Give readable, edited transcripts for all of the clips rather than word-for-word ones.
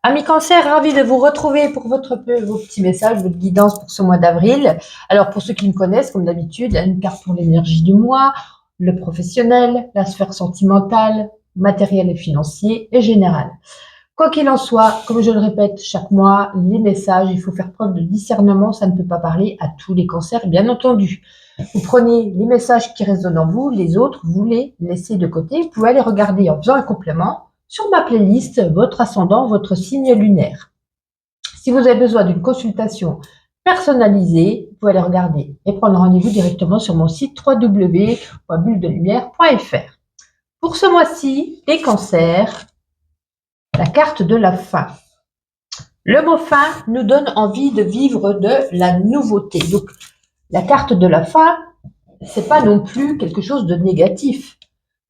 Amis Cancer, ravi de vous retrouver pour vos petits messages, votre guidance pour ce mois d'avril. Alors pour ceux qui me connaissent, comme d'habitude, il y a une carte pour l'énergie du mois, le professionnel, la sphère sentimentale, matérielle et financier et général. Quoi qu'il en soit, comme je le répète chaque mois, les messages, il faut faire preuve de discernement, ça ne peut pas parler à tous les cancers, bien entendu. Vous prenez les messages qui résonnent en vous, les autres, vous les laissez de côté. Vous pouvez aller regarder en faisant un complément sur ma playlist, votre ascendant, votre signe lunaire. Si vous avez besoin d'une consultation personnalisée, vous pouvez aller regarder et prendre rendez-vous directement sur mon site www.bulledelumière.fr. Pour ce mois-ci, les cancers, la carte de la fin. Le mot fin nous donne envie de vivre de la nouveauté. Donc, la carte de la fin, c'est pas non plus quelque chose de négatif.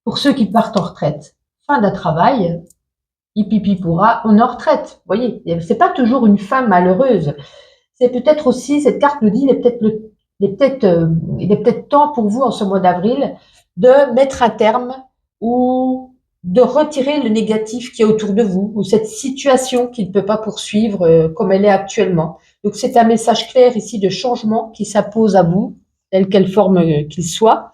Pour ceux qui partent en retraite, fin d'un travail, hippie pourra, on est en retraite. Vous voyez, c'est pas toujours une fin malheureuse. C'est peut-être aussi, cette carte nous dit, il est peut-être temps pour vous en ce mois d'avril de mettre un terme ou de retirer le négatif qui est autour de vous ou cette situation qui ne peut pas poursuivre comme elle est actuellement. Donc c'est un message clair ici de changement qui s'impose à vous, quelle forme qu'il soit.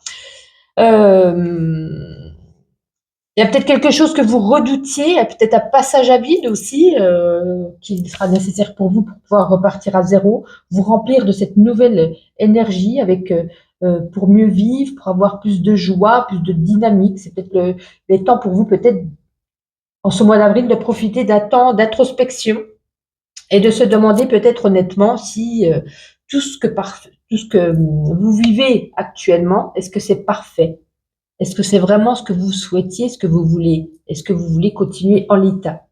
Il y a peut-être quelque chose que vous redoutiez, il y a peut-être un passage à vide aussi qui sera nécessaire pour vous pour pouvoir repartir à zéro, vous remplir de cette nouvelle énergie avec pour mieux vivre, pour avoir plus de joie, plus de dynamique. C'est peut-être les temps pour vous peut-être en ce mois d'avril de profiter d'un temps d'introspection et de se demander peut-être honnêtement si tout ce que vous vivez actuellement, est-ce que c'est parfait? Est-ce que c'est vraiment ce que vous souhaitiez, ce que vous voulez? Est-ce que vous voulez continuer en l'état?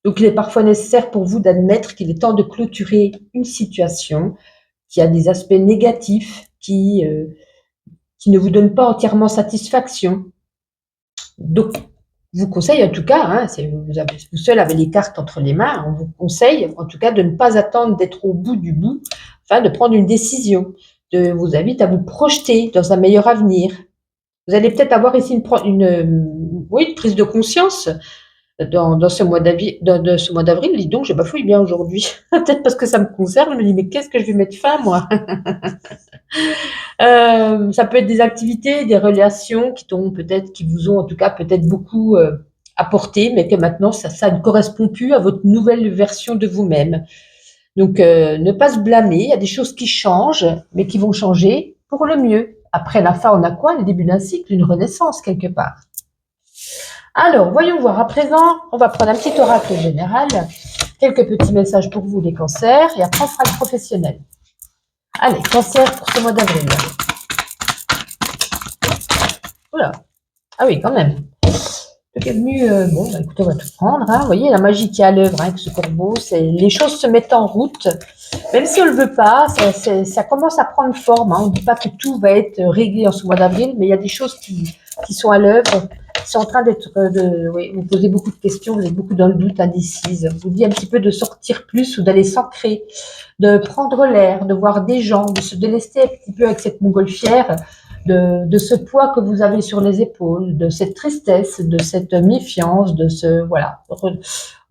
Donc, il est parfois nécessaire pour vous d'admettre qu'il est temps de clôturer une situation qui a des aspects négatifs, qui ne vous donnent pas entièrement satisfaction. Donc, je vous conseille en tout cas, hein, vous seul avez les cartes entre les mains, on vous conseille en tout cas de ne pas attendre d'être au bout du bout, afin de prendre une décision. Je vous invite à vous projeter dans un meilleur avenir. Vous allez peut-être avoir ici une prise de conscience dans ce mois d'avril. Ce mois d'avril, dis donc, je bafouille bien aujourd'hui. Peut-être parce que ça me concerne, je me dis, mais qu'est-ce que je vais mettre fin, moi? Ça peut être des activités, des relations qui vous ont en tout cas peut-être beaucoup apporté, mais que maintenant, ça ne correspond plus à votre nouvelle version de vous-même. Donc, ne pas se blâmer, il y a des choses qui changent, mais qui vont changer pour le mieux. Après la fin, on a quoi? Le début d'un cycle, une renaissance quelque part. Alors, voyons voir. À présent, on va prendre un petit oracle général, quelques petits messages pour vous, les cancers, et après, on fera le professionnel. Allez, cancer pour ce mois d'avril. Oula. Ah oui, quand même. Le est venu, écoutez, on va tout prendre. Hein. Vous voyez, la magie qui est à l'œuvre avec ce corbeau, les choses se mettent en route. Même si on ne le veut pas, ça commence à prendre forme. Hein. On ne dit pas que tout va être réglé en ce mois d'avril, mais il y a des choses qui sont à l'œuvre, qui sont en train vous posez beaucoup de questions, vous êtes beaucoup dans le doute, indécise. Je vous dis un petit peu de sortir plus ou d'aller s'ancrer, de prendre l'air, de voir des gens, de se délester un petit peu avec cette montgolfière, de ce poids que vous avez sur les épaules, de cette tristesse, de cette méfiance, voilà.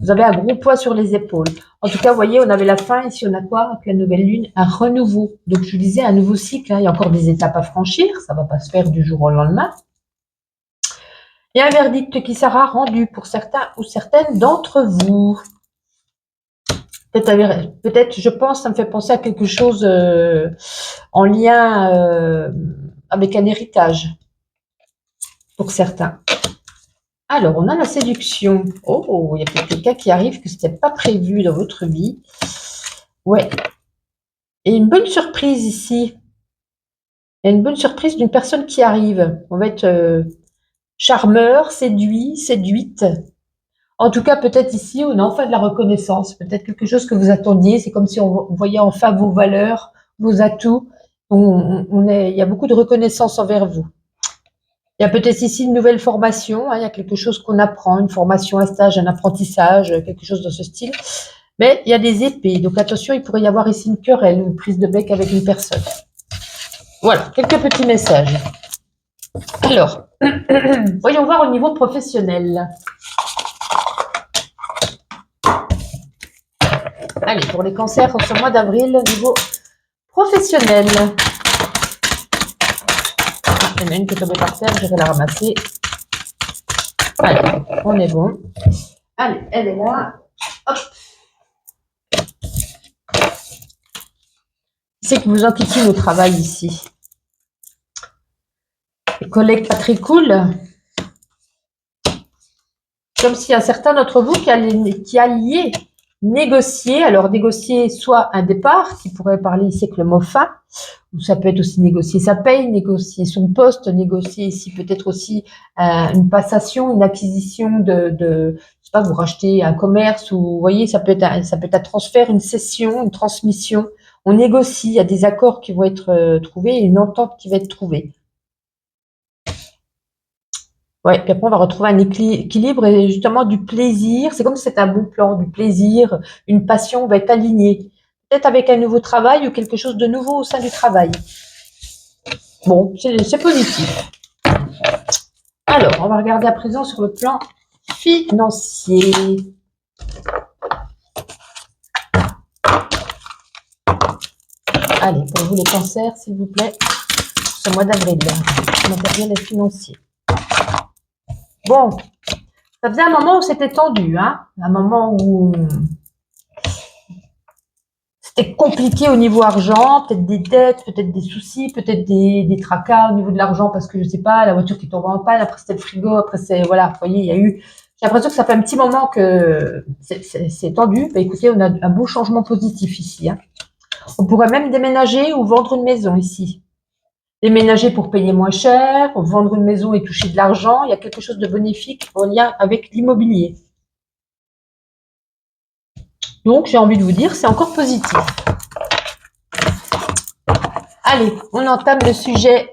Vous avez un gros poids sur les épaules. En tout cas, vous voyez, on avait la fin, ici on a quoi avec la nouvelle lune? Un renouveau. Donc je vous disais, un nouveau cycle, hein. Il y a encore des étapes à franchir, ça va pas se faire du jour au lendemain. Il y a un verdict qui sera rendu pour certains ou certaines d'entre vous. Peut-être, je pense, ça me fait penser à quelque chose en lien avec un héritage, pour certains. Alors, on a la séduction. Oh, il y a peut-être quelqu'un qui arrive que ce n'était pas prévu dans votre vie. Ouais. Et une bonne surprise ici. Il y a une bonne surprise d'une personne qui arrive. On va être charmeur, séduit, séduite. En tout cas, peut-être ici, on a enfin de la reconnaissance. Peut-être quelque chose que vous attendiez. C'est comme si on voyait enfin vos valeurs, vos atouts. Il y a beaucoup de reconnaissance envers vous. Il y a peut-être ici une nouvelle formation, hein, il y a quelque chose qu'on apprend, une formation, un stage, un apprentissage, quelque chose dans ce style. Mais il y a des épées, donc attention, il pourrait y avoir ici une querelle, une prise de bec avec une personne. Voilà, quelques petits messages. Alors, voyons voir au niveau professionnel. Allez, pour les cancers, ce mois d'avril, niveau professionnel. Il y en a une qui est tombée par terre, je vais la ramasser. Allez, on est bon. Allez, elle est là. Hop. C'est que vous enquêtez au travail ici. Les collègues pas très cool. Comme s'il y a un certain d'entre vous qui alliez négocier. Alors, négocier soit un départ, qui pourrait parler ici avec le mot fin, ou ça peut être aussi négocier sa paye, négocier son poste, négocier ici peut-être aussi une passation, une acquisition je sais pas, vous rachetez un commerce, ou vous voyez, ça peut être un transfert, une cession, une transmission. On négocie, il y a des accords qui vont être trouvés, une entente qui va être trouvée. Ouais, puis après, on va retrouver un équilibre et justement du plaisir. C'est comme si c'était un bon plan, du plaisir, une passion va être alignée. Peut-être avec un nouveau travail ou quelque chose de nouveau au sein du travail. Bon, c'est positif. Alors, on va regarder à présent sur le plan financier. Allez, pour vous les cancers, s'il vous plaît, ce mois d'avril, matériel et financier. Bon, ça faisait un moment où c'était tendu, hein, un moment où c'était compliqué au niveau argent, peut-être des dettes, peut-être des soucis, peut-être des tracas au niveau de l'argent parce que je sais pas, la voiture qui tombe en panne, après c'était le frigo, après c'est, voilà, vous voyez, il y a eu, j'ai l'impression que ça fait un petit moment que c'est tendu. Bah, écoutez, on a un beau changement positif ici, hein. On pourrait même déménager ou vendre une maison ici. Déménager pour payer moins cher, vendre une maison et toucher de l'argent, il y a quelque chose de bénéfique en lien avec l'immobilier. Donc, j'ai envie de vous dire, c'est encore positif. Allez, on entame le sujet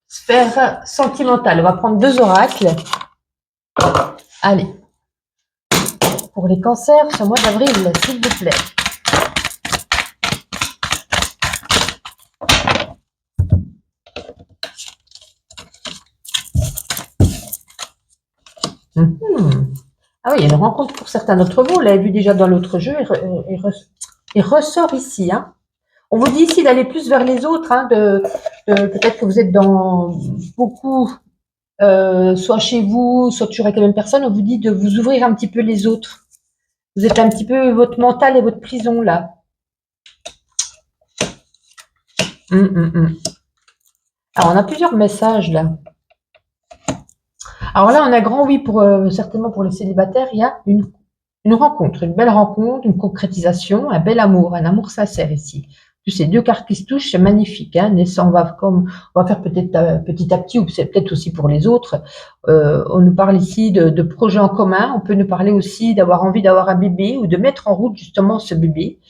sphère sentimentale. On va prendre 2 oracles. Allez. Pour les cancers, ce mois d'avril, s'il vous plaît. Ah oui, il y a une rencontre pour certains d'entre vous. On l'avait vu déjà dans l'autre jeu. Il ressort ici, hein. On vous dit ici d'aller plus vers les autres, hein, peut-être que vous êtes dans beaucoup, soit chez vous, soit toujours avec la même personne. On vous dit de vous ouvrir un petit peu les autres. Vous êtes un petit peu votre mental et votre prison là. Alors on a plusieurs messages là. Alors là on a grand oui pour certainement pour les célibataires. Il y a une rencontre, une belle rencontre, une concrétisation, un bel amour, un amour sincère ici. Ces 2 cartes qui se touchent, c'est magnifique, hein. On va faire peut-être petit à petit, ou c'est peut-être aussi pour les autres. On nous parle ici de projets en commun. On peut nous parler aussi d'avoir envie d'avoir un bébé ou de mettre en route justement ce bébé.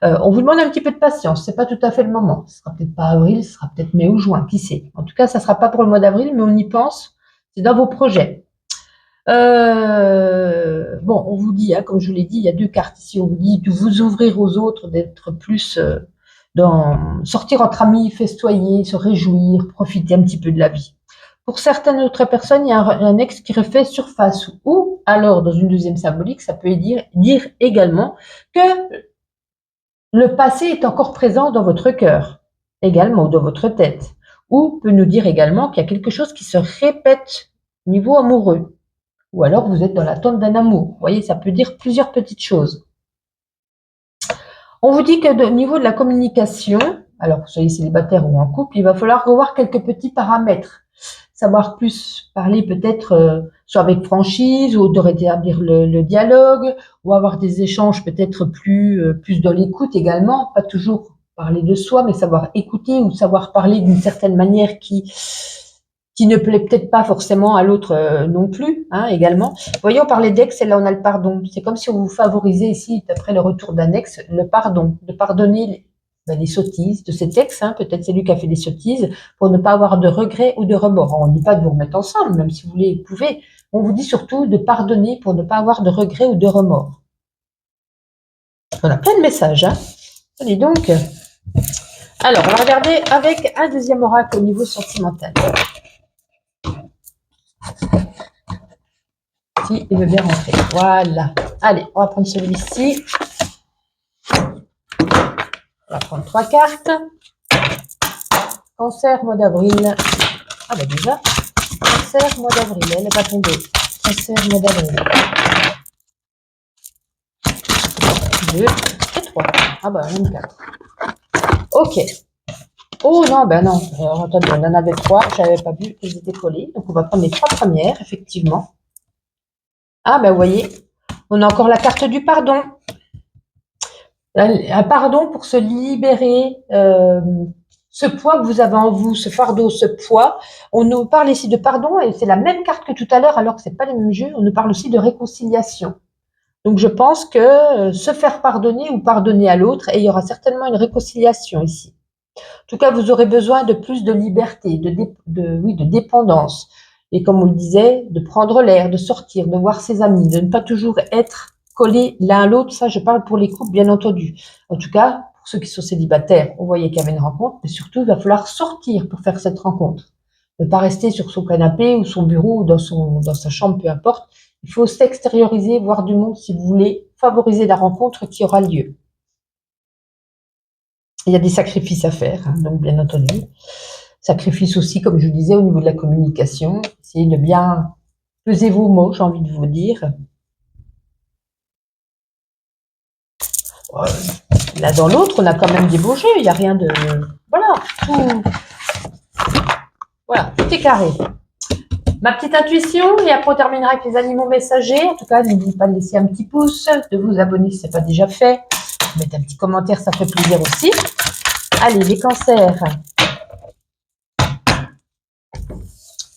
On vous demande un petit peu de patience. C'est pas tout à fait le moment. Ce sera peut-être pas avril, ce sera peut-être mai ou juin, qui sait. En tout cas, ça sera pas pour le mois d'avril, mais on y pense. C'est dans vos projets. Bon, on vous dit, hein, comme je vous l'ai dit, il y a 2 cartes ici. On vous dit de vous ouvrir aux autres, d'être plus sortir entre amis, festoyer, se réjouir, profiter un petit peu de la vie. Pour certaines autres personnes, il y a un ex qui refait surface. Ou alors, dans une deuxième symbolique, ça peut dire également que le passé est encore présent dans votre cœur, également dans votre tête. Ou peut nous dire également qu'il y a quelque chose qui se répète au niveau amoureux. Ou alors vous êtes dans l'attente d'un amour. Vous voyez, ça peut dire plusieurs petites choses. On vous dit que au niveau de la communication, alors que vous soyez célibataire ou en couple, il va falloir revoir quelques petits paramètres. Savoir plus parler peut-être soit avec franchise ou de rétablir le dialogue, ou avoir des échanges peut-être plus dans l'écoute également, pas toujours parler de soi, mais savoir écouter ou savoir parler d'une certaine manière qui ne plaît peut-être pas forcément à l'autre non plus, hein, également. Voyons, on parlait d'ex, et là on a le pardon. C'est comme si on vous favorisait ici, d'après le retour d'un ex, le pardon, de pardonner les sottises de cet ex, hein, peut-être c'est lui qui a fait des sottises, pour ne pas avoir de regrets ou de remords. On ne dit pas de vous remettre ensemble, même si vous voulez, vous pouvez. On vous dit surtout de pardonner pour ne pas avoir de regrets ou de remords. On a plein de messages, hein. Allez donc. Alors, on va regarder avec un deuxième oracle au niveau sentimental. Si il veut bien rentrer. Voilà. Allez, on va prendre celui-ci. va prendre 3 cartes. Cancer, mois d'avril. Ah ben déjà, Cancer, mois d'avril, elle n'est pas tombée. Cancer, mois d'avril. 2 et 3. Ah ben, même 4. Ok. Oh non, ben non. Alors, attendez, on en avait 3. Je n'avais pas vu qu'elles étaient collées. Donc, on va prendre les 3 premières, effectivement. Ah ben, vous voyez, on a encore la carte du pardon. Un pardon pour se libérer. Ce poids que vous avez en vous, ce fardeau, ce poids. On nous parle ici de pardon et c'est la même carte que tout à l'heure alors que c'est pas les mêmes jeux. On nous parle aussi de réconciliation. Donc je pense que se faire pardonner ou pardonner à l'autre et il y aura certainement une réconciliation ici. En tout cas, vous aurez besoin de plus de liberté, de dépendance. Et comme on le disait, de prendre l'air, de sortir, de voir ses amis, de ne pas toujours être collés l'un à l'autre. Ça, je parle pour les couples, bien entendu. En tout cas, pour ceux qui sont célibataires, on voyait qu'il y avait une rencontre, mais surtout, il va falloir sortir pour faire cette rencontre. Ne pas rester sur son canapé ou son bureau ou dans sa chambre, peu importe. Il faut s'extérioriser, voir du monde si vous voulez favoriser la rencontre qui aura lieu. Il y a des sacrifices à faire, hein, donc bien entendu. Sacrifice aussi, comme je le disais, au niveau de la communication. Essayez de bien peser vos mots, j'ai envie de vous dire. Là, dans l'autre, on a quand même des beaux jeux. Il n'y a rien de... Voilà, tout est carré. Ma petite intuition, et après on terminera avec les animaux messagers. En tout cas, n'oubliez pas de laisser un petit pouce, de vous abonner si ce n'est pas déjà fait. Mettre un petit commentaire, ça fait plaisir aussi. Allez, les cancers.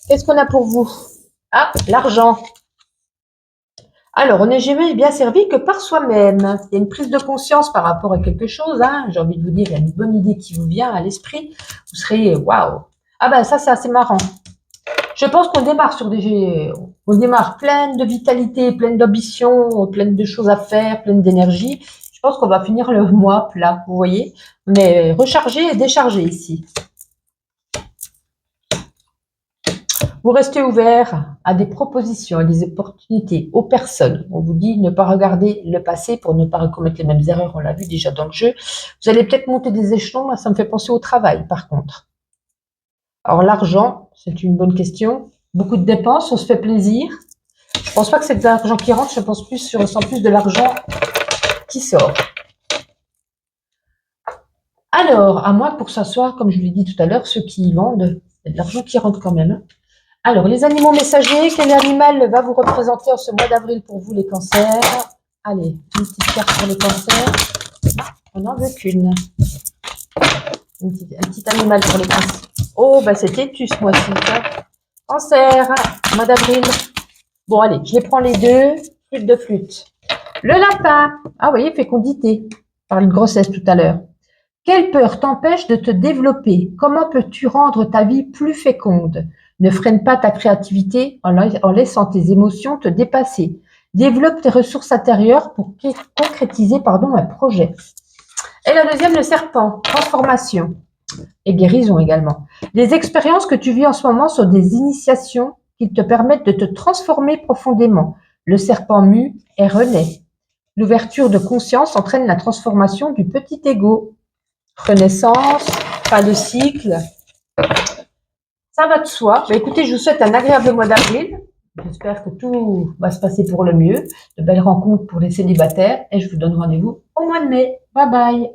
Qu'est-ce qu'on a pour vous? Ah, l'argent. Alors, on n'est jamais bien servi que par soi-même. Il y a une prise de conscience par rapport à quelque chose. Hein. J'ai envie de vous dire, il y a une bonne idée qui vous vient à l'esprit. Vous serez waouh. Ah ben ça, c'est assez marrant. Je pense qu'on démarre on démarre pleine de vitalité, pleine d'ambition, pleine de choses à faire, pleine d'énergie. Je pense qu'on va finir le mois plat, vous voyez. On est rechargé et déchargé ici. Vous restez ouvert à des propositions, à des opportunités, aux personnes. On vous dit ne pas regarder le passé pour ne pas commettre les mêmes erreurs, on l'a vu déjà dans le jeu. Vous allez peut-être monter des échelons, ça me fait penser au travail par contre. Alors l'argent, c'est une bonne question. Beaucoup de dépenses, on se fait plaisir. Je pense pas que c'est de l'argent qui rentre, je ressens plus de l'argent qui sort. Alors, à moins pour que ça soit, comme je l'ai dit tout à l'heure, ceux qui y vendent, il y a de l'argent qui rentre quand même. Alors, les animaux messagers, quel animal va vous représenter en ce mois d'avril pour vous, les cancers? Allez, une petite carte pour les cancers. On n'en veut qu'une. Un petit animal pour les cancers. Oh, bah c'est têtu ce mois-ci. Cancer, mois d'avril. Bon, allez, je les prends les deux. Flûte de flûte. Le lapin. Ah oui, fécondité. Par une grossesse tout à l'heure. Quelle peur t'empêche de te développer? Comment peux-tu rendre ta vie plus féconde? Ne freine pas ta créativité en laissant tes émotions te dépasser. Développe tes ressources intérieures pour concrétiser un projet. Et la deuxième, le serpent, transformation et guérison également. Les expériences que tu vis en ce moment sont des initiations qui te permettent de te transformer profondément. Le serpent mue et renaît. L'ouverture de conscience entraîne la transformation du petit ego. Renaissance, fin de cycle. Ça va de soi. Bah, écoutez, je vous souhaite un agréable mois d'avril. J'espère que tout va se passer pour le mieux. De belles rencontres pour les célibataires. Et je vous donne rendez-vous au mois de mai. Bye bye.